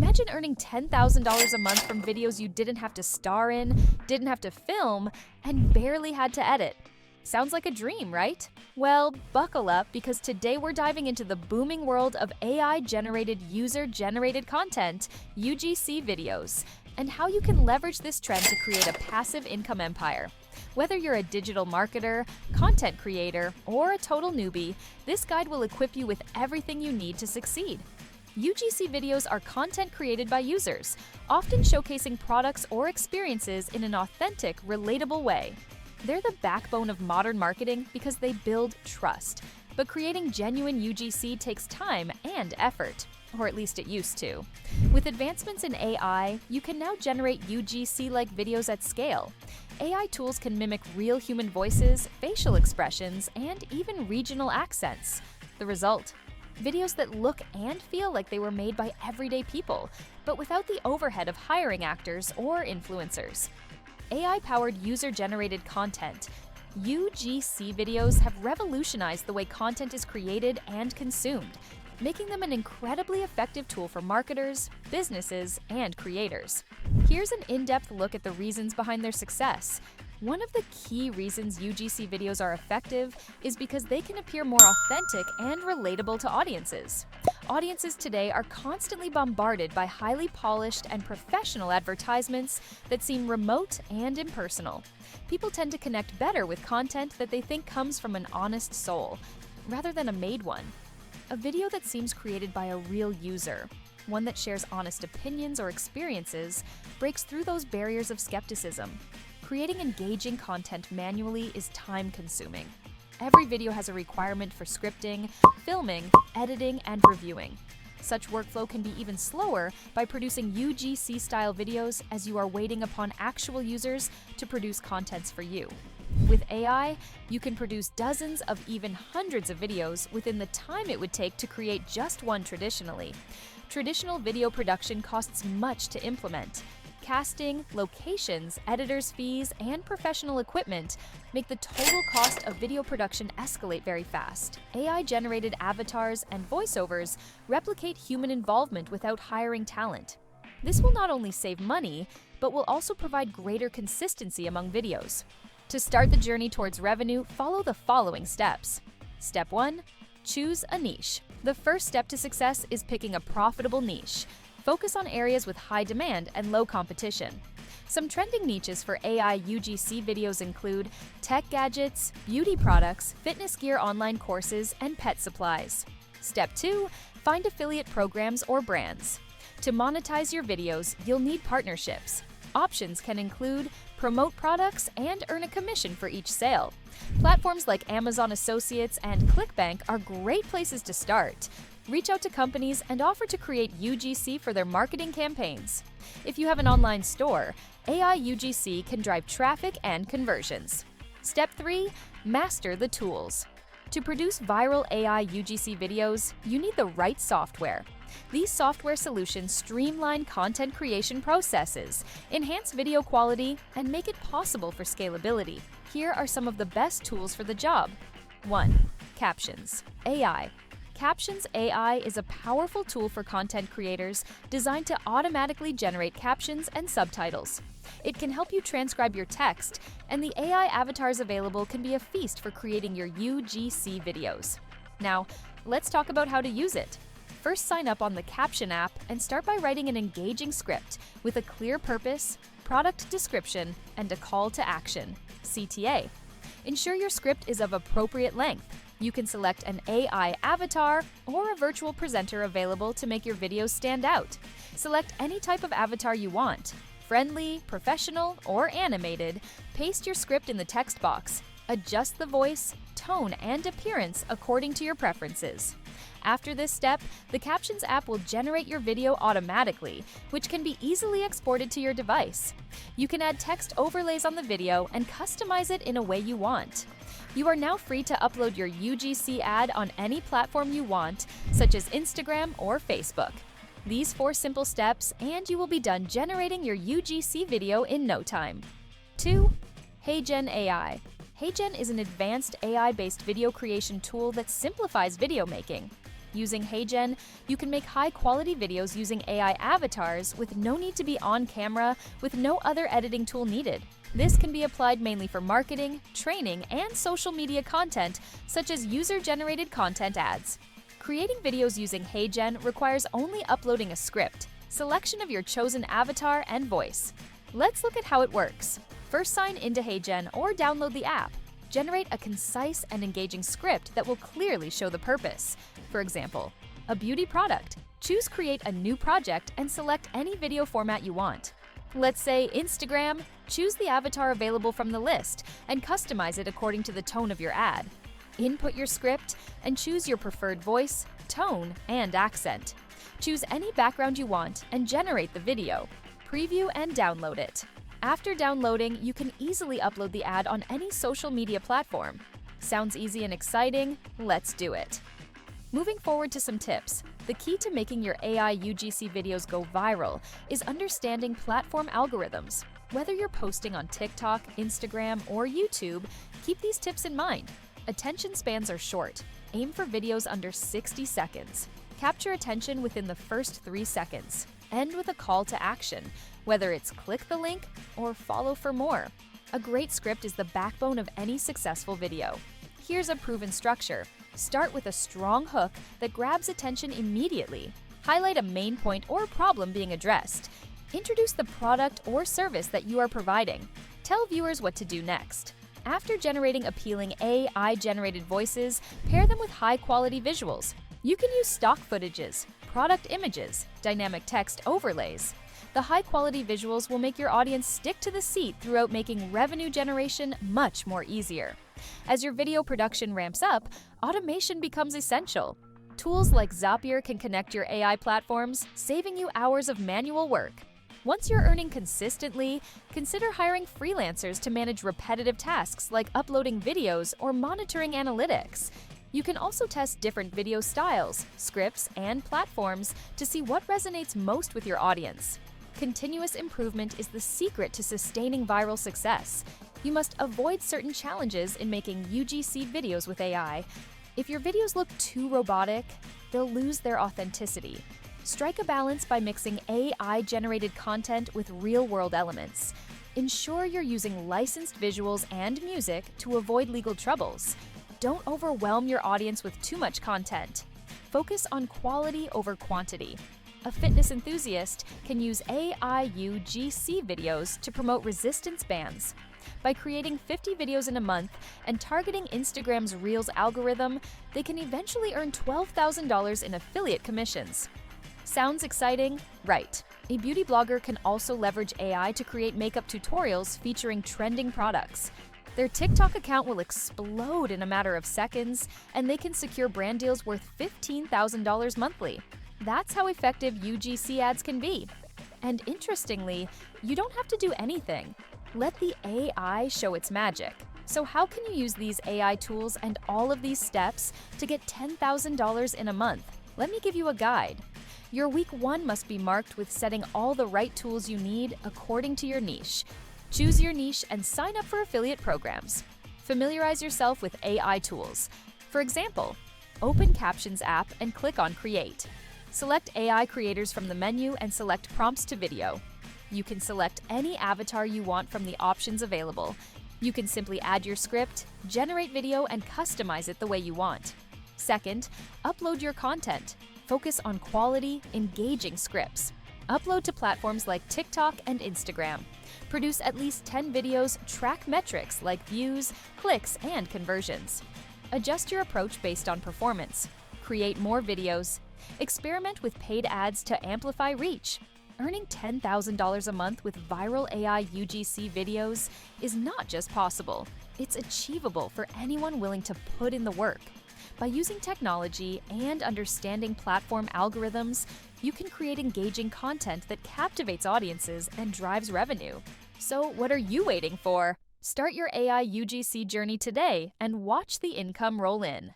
Imagine earning $10,000 a month from videos you didn't have to star in, didn't have to film, and barely had to edit. Sounds like a dream, right? Well, buckle up because today we're diving into the booming world of AI-generated user-generated content, UGC videos, and how you can leverage this trend to create a passive income empire. Whether you're a digital marketer, content creator, or a total newbie, this guide will equip you with everything you need to succeed. UGC videos are content created by users, often showcasing products or experiences in an authentic, relatable way. They're the backbone of modern marketing because they build trust. But creating genuine UGC takes time and effort, or at least it used to. With advancements in AI, you can now generate UGC-like videos at scale. AI tools can mimic real human voices, facial expressions, and even regional accents. The result? Videos that look and feel like they were made by everyday people, but without the overhead of hiring actors or influencers. AI-powered user-generated content, UGC videos have revolutionized the way content is created and consumed, making them an incredibly effective tool for marketers, businesses, and creators. Here's an in-depth look at the reasons behind their success. One of the key reasons UGC videos are effective is because they can appear more authentic and relatable to audiences. Audiences today are constantly bombarded by highly polished and professional advertisements that seem remote and impersonal. People tend to connect better with content that they think comes from an honest soul, rather than a made one. A video that seems created by a real user, one that shares honest opinions or experiences, breaks through those barriers of skepticism. Creating engaging content manually is time-consuming. Every video has a requirement for scripting, filming, editing, and reviewing. Such workflow can be even slower by producing UGC-style videos as you are waiting upon actual users to produce contents for you. With AI, you can produce dozens of even hundreds of videos within the time it would take to create just one traditionally. Traditional video production costs much to implement. Casting, locations, editors' fees, and professional equipment make the total cost of video production escalate very fast. AI-generated avatars and voiceovers replicate human involvement without hiring talent. This will not only save money, but will also provide greater consistency among videos. To start the journey towards revenue, follow the following steps. Step 1. Choose a niche. The first step to success is picking a profitable niche. Focus on areas with high demand and low competition. Some trending niches for AI UGC videos include tech gadgets, beauty products, fitness gear online courses, and pet supplies. Step 2. Find affiliate programs or brands. To monetize your videos, you'll need partnerships. Options can include promote products and earn a commission for each sale. Platforms like Amazon Associates and ClickBank are great places to start. Reach out to companies and offer to create UGC for their marketing campaigns. If you have an online store, AI UGC can drive traffic and conversions. Step 3. Master the tools. To produce viral AI UGC videos, you need the right software. These software solutions streamline content creation processes, enhance video quality, and make it possible for scalability. Here are some of the best tools for the job. 1. Captions AI. Captions AI is a powerful tool for content creators designed to automatically generate captions and subtitles. It can help you transcribe your text, and the AI avatars available can be a feast for creating your UGC videos. Now, let's talk about how to use it. First, sign up on the Caption app and start by writing an engaging script with a clear purpose, product description, and a call to action, CTA. Ensure your script is of appropriate length. You can select an AI avatar or a virtual presenter available to make your videos stand out. Select any type of avatar you want, friendly, professional, or animated. Paste your script in the text box. Adjust the voice, tone, and appearance according to your preferences. After this step, the Captions app will generate your video automatically, which can be easily exported to your device. You can add text overlays on the video and customize it in a way you want. You are now free to upload your UGC ad on any platform you want, such as Instagram or Facebook. These 4 simple steps, and you will be done generating your UGC video in no time. 2. HeyGen AI. HeyGen is an advanced AI-based video creation tool that simplifies video making. Using HeyGen, you can make high-quality videos using AI avatars with no need to be on camera, with no other editing tool needed. This can be applied mainly for marketing, training, and social media content, such as user-generated content ads. Creating videos using HeyGen requires only uploading a script, selection of your chosen avatar, and voice. Let's look at how it works. First, sign into HeyGen or download the app. Generate a concise and engaging script that will clearly show the purpose. For example, a beauty product. Choose Create a New Project and select any video format you want. Let's say Instagram. Choose the avatar available from the list and customize it according to the tone of your ad. Input your script and choose your preferred voice, tone, and accent. Choose any background you want and generate the video. Preview and download it. After downloading, you can easily upload the ad on any social media platform. Sounds easy and exciting? Let's do it. Moving forward to some tips. The key to making your AI UGC videos go viral is understanding platform algorithms. Whether you're posting on TikTok, Instagram, or YouTube, keep these tips in mind. Attention spans are short. Aim for videos under 60 seconds. Capture attention within the first 3 seconds. End with a call to action, whether it's click the link or follow for more. A great script is the backbone of any successful video. Here's a proven structure. Start with a strong hook that grabs attention immediately. Highlight a main point or problem being addressed. Introduce the product or service that you are providing. Tell viewers what to do next. After generating appealing AI-generated voices, pair them with high-quality visuals. You can use stock footages, product images, dynamic text overlays. The high-quality visuals will make your audience stick to the seat throughout, making revenue generation much more easier. As your video production ramps up, automation becomes essential. Tools like Zapier can connect your AI platforms, saving you hours of manual work. Once you're earning consistently, consider hiring freelancers to manage repetitive tasks like uploading videos or monitoring analytics. You can also test different video styles, scripts, and platforms to see what resonates most with your audience. Continuous improvement is the secret to sustaining viral success. You must avoid certain challenges in making UGC videos with AI. If your videos look too robotic, they'll lose their authenticity. Strike a balance by mixing AI-generated content with real-world elements. Ensure you're using licensed visuals and music to avoid legal troubles. Don't overwhelm your audience with too much content. Focus on quality over quantity. A fitness enthusiast can use AI UGC videos to promote resistance bands. By creating 50 videos in a month and targeting Instagram's Reels algorithm, they can eventually earn $12,000 in affiliate commissions. Sounds exciting? Right. A beauty blogger can also leverage AI to create makeup tutorials featuring trending products. Their TikTok account will explode in a matter of seconds, and they can secure brand deals worth $15,000 monthly. That's how effective UGC ads can be. And interestingly, you don't have to do anything. Let the AI show its magic. So how can you use these AI tools and all of these steps to get $10,000 in a month? Let me give you a guide. Your week 1 must be marked with setting all the right tools you need according to your niche. Choose your niche and sign up for affiliate programs. Familiarize yourself with AI tools. For example, open Captions app and click on Create. Select AI creators from the menu and select Prompts to Video. You can select any avatar you want from the options available. You can simply add your script, generate video, and customize it the way you want. Second, upload your content. Focus on quality, engaging scripts. Upload to platforms like TikTok and Instagram. Produce at least 10 videos, track metrics like views, clicks, and conversions. Adjust your approach based on performance. Create more videos. Experiment with paid ads to amplify reach. Earning $10,000 a month with Viral AI UGC videos is not just possible, it's achievable for anyone willing to put in the work. By using technology and understanding platform algorithms, you can create engaging content that captivates audiences and drives revenue. So what are you waiting for? Start your AI UGC journey today and watch the income roll in.